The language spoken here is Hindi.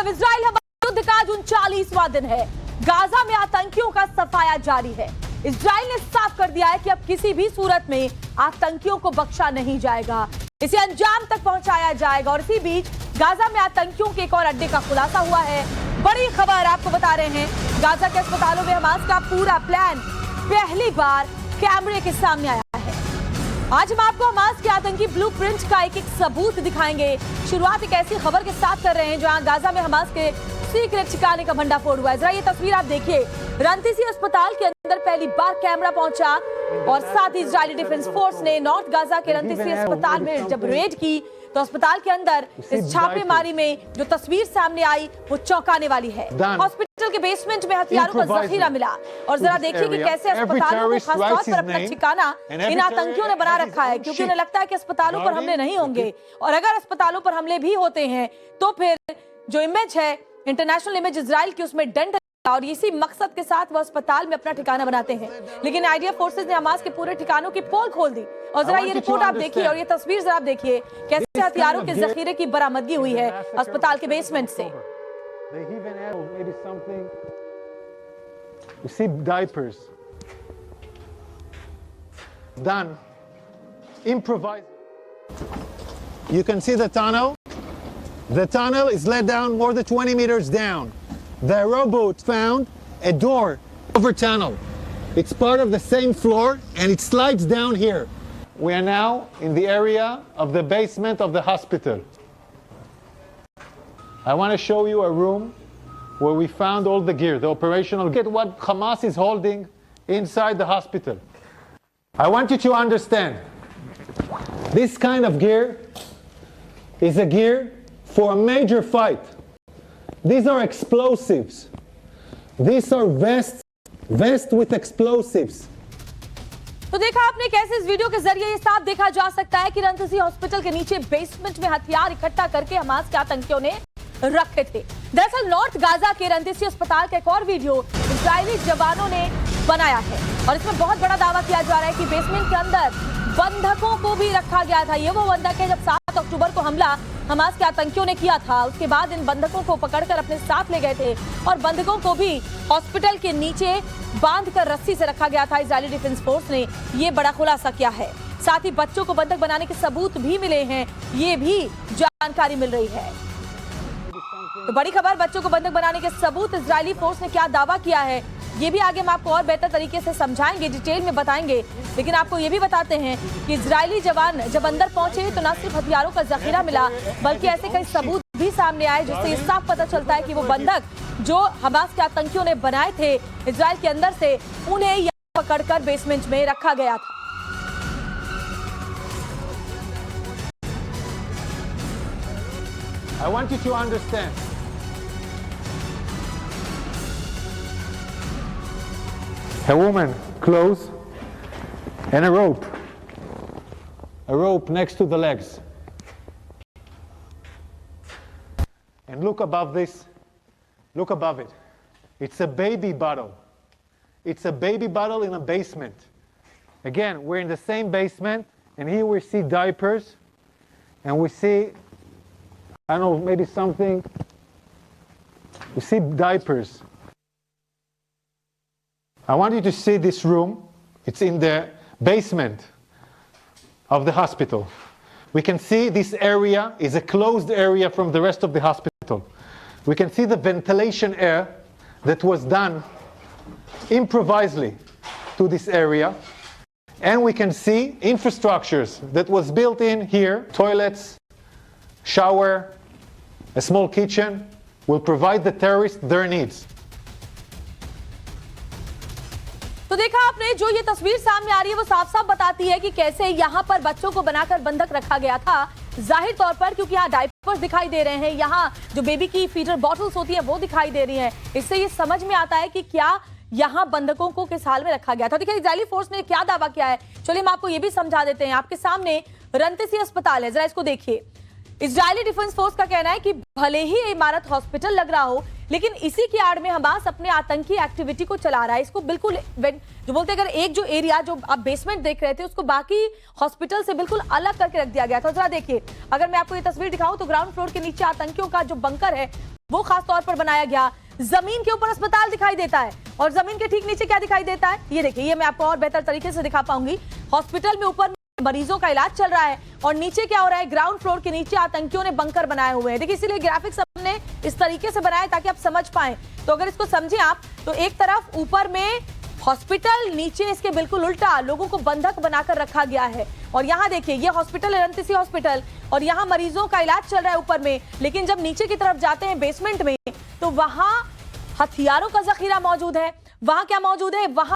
अब इजराइल हमास युद्ध का आज 39वां दिन है। गाजा में आतंकियों का सफाया जारी है। इजराइल ने साफ कर दिया है कि अब किसी भी सूरत में आतंकियों को बख्शा नहीं जाएगा, इसे अंजाम तक पहुंचाया जाएगा। और इसी बीच गाजा में आतंकियों के एक और अड्डे का खुलासा हुआ है। बड़ी खबर आपको बता रहे हैं, गाजा के अस्पतालों में हमास का पूरा प्लान पहली बार कैमरे के सामने आया है। आज हम आपको हमास के आतंकी ब्लूप्रिंट का एक एक सबूत दिखाएंगे। शुरुआत एक ऐसी खबर के साथ कर रहे हैं जहां गाजा में हमास के सीक्रेट ठिकाने का भंडाफोड़ हुआ है। जरा ये तस्वीर आप देखिए, रंतीसी अस्पताल के अंदर पहली बार कैमरा पहुंचा और साथ ही इजरायली डिफेंस फोर्स ने नॉर्थ गाजा के रंतीसी अस्पताल में जब रेड की तो अस्पताल के अंदर इस छापेमारी में जो तस्वीर सामने आई वो चौंकाने वाली है। हॉस्पिटल के बेसमेंट में हथियारों का जखीरा मिला और जरा देखिए कि कैसे अस्पतालों को खासतौर पर अपना ठिकाना इन आतंकियों ने बना रखा है, क्योंकि उन्हें लगता है कि अस्पतालों पर हमले नहीं होंगे, और अगर अस्पतालों पर हमले भी होते हैं तो फिर जो इमेज है इंटरनेशनल इमेज इजराइल की उसमें डंड, और इसी मकसद के साथ वो अस्पताल में अपना ठिकाना बनाते हैं। लेकिन आईडीएफ फोर्सेस ने हमास के पूरे ठिकानों की पोल खोल दी। और जरा ये रिपोर्ट आप देखिए और ये तस्वीर जरा आप देखिए कैसे हथियारों के जखीरे की बरामदगी हुई है अस्पताल के बेसमेंट से। You see diapers done, improvised. You can see the tunnel. The tunnel is let down more than 20 meters down. The rowboat found a door over tunnel. It's part of the same floor and it slides down here. We are now in the area of the basement of the hospital. I want to show you a room where we found all the gear, the operational gear, what Hamas is holding inside the hospital. I want you to understand, this kind of gear is a gear for a major fight. These are explosives. These are vests with explosives. तो देखा आपने कैसे इस वीडियो के जरिए ये साफ देखा जा सकता है कि रंतीसी हॉस्पिटल के नीचे बेसमेंट में हथियार इकट्ठा करके हमास के आतंकियों ने रखे थे। दरअसल नॉर्थ गाजा के रंतीसी अस्पताल का एक और वीडियो इजरायली जवानों ने बनाया है और इसमें बहुत बड़ा दावा किया जा रहा है कि बेसमेंट के अंदर बंधकों को भी रखा गया था। ये वो बंधक है जब 7 अक्टूबर को हमला हमास के आतंकियों ने किया था, उसके बाद इन बंधकों को पकड़कर अपने साथ ले गए थे और बंधकों को भी हॉस्पिटल के नीचे बांधकर रस्सी से रखा गया था। इजरायली डिफेंस फोर्स ने ये बड़ा खुलासा किया है। साथ ही बच्चों को बंधक बनाने के सबूत भी मिले हैं, ये भी जानकारी मिल रही है। तो बड़ी खबर, बच्चों को बंधक बनाने के सबूत, इजरायली फोर्स ने क्या दावा किया है ये भी आगे हम आपको और बेहतर तरीके से समझाएंगे, डिटेल में बताएंगे। लेकिन आपको ये भी बताते हैं कि इजरायली जवान जब अंदर पहुंचे तो न सिर्फ हथियारों का जखीरा मिला बल्कि ऐसे कई सबूत भी सामने आए जिससे ये साफ पता चलता है कि वो बंधक जो हमास के आतंकियों ने बनाए थे इजराइल के अंदर से, उन्हें यहाँ पकड़कर बेसमेंट में रखा गया था। I want you to understand. A woman, clothes, and a rope. A rope next to the legs. And look above this. Look above it. It's a baby bottle. It's a baby bottle in a basement. Again, we're in the same basement, and here we see diapers, and we see, I don't know, maybe something. We see diapers. I want you to see this room. It's in the basement of the hospital. We can see this area is a closed area from the rest of the hospital. We can see the ventilation air that was done improvisedly to this area. And we can see infrastructures that was built in here, toilets, shower, a small kitchen, will provide the terrorists their needs. तो देखा आपने, जो ये तस्वीर सामने आ रही है वो साफ साफ बताती है कि कैसे यहाँ पर बच्चों को बनाकर बंधक रखा गया था। जाहिर तौर पर क्योंकि यहाँ डायपर्स दिखाई दे रहे हैं, यहाँ जो बेबी की फीडर बॉटल्स होती है वो दिखाई दे रही है, इससे ये समझ में आता है कि क्या यहाँ बंधकों को किस हाल में रखा गया था। देखिए इजरायली फोर्स ने क्या दावा किया है, चलिए हम आपको ये भी समझा देते हैं। आपके सामने रंतीसी अस्पताल है, जरा इसको देखिए। इजरायली डिफेंस फोर्स का कहना है कि भले ही इमारत हॉस्पिटल लग रहा हो, लेकिन इसी की आड़ में हमास अपने आतंकी एक्टिविटी को चला रहा है। इसको बिल्कुल जो बोलते हैं, अगर एक जो एरिया जो आप बेसमेंट देख रहे थे उसको बाकी हॉस्पिटल से बिल्कुल अलग करके रख दिया गया था। जरा देखिए, अगर मैं आपको ये तस्वीर दिखाऊं तो ग्राउंड फ्लोर के नीचे आतंकियों का जो बंकर है वो खास तौर पर बनाया गया। जमीन के ऊपर अस्पताल दिखाई देता है और जमीन के ठीक नीचे क्या दिखाई देता है, ये देखिए, ये मैं आपको और बेहतर तरीके से दिखा पाऊंगी। हॉस्पिटल में ऊपर मरीजों का इलाज चल रहा है और नीचे क्या हो रहा है, ग्राउंड फ्लोर के नीचे आतंकियों ने बंकर बनाए हुए हैं। देखिए, इसीलिए ग्राफिक्स हमने इस तरीके से बनाया ताकि आप समझ पाएं। तो अगर इसको समझें आप, तो एक तरफ ऊपर में हॉस्पिटल, नीचे इसके बिल्कुल उल्टा लोगों को बंधक बनाकर रखा गया है। और यहाँ देखिए, ये हॉस्पिटल है, रंतीसी हॉस्पिटल, और यहाँ मरीजों का इलाज चल रहा है ऊपर में। लेकिन जब नीचे की तरफ जाते हैं बेसमेंट में, तो वहां हथियारों का जखीरा मौजूद है। वहां क्या मौजूद है, वहां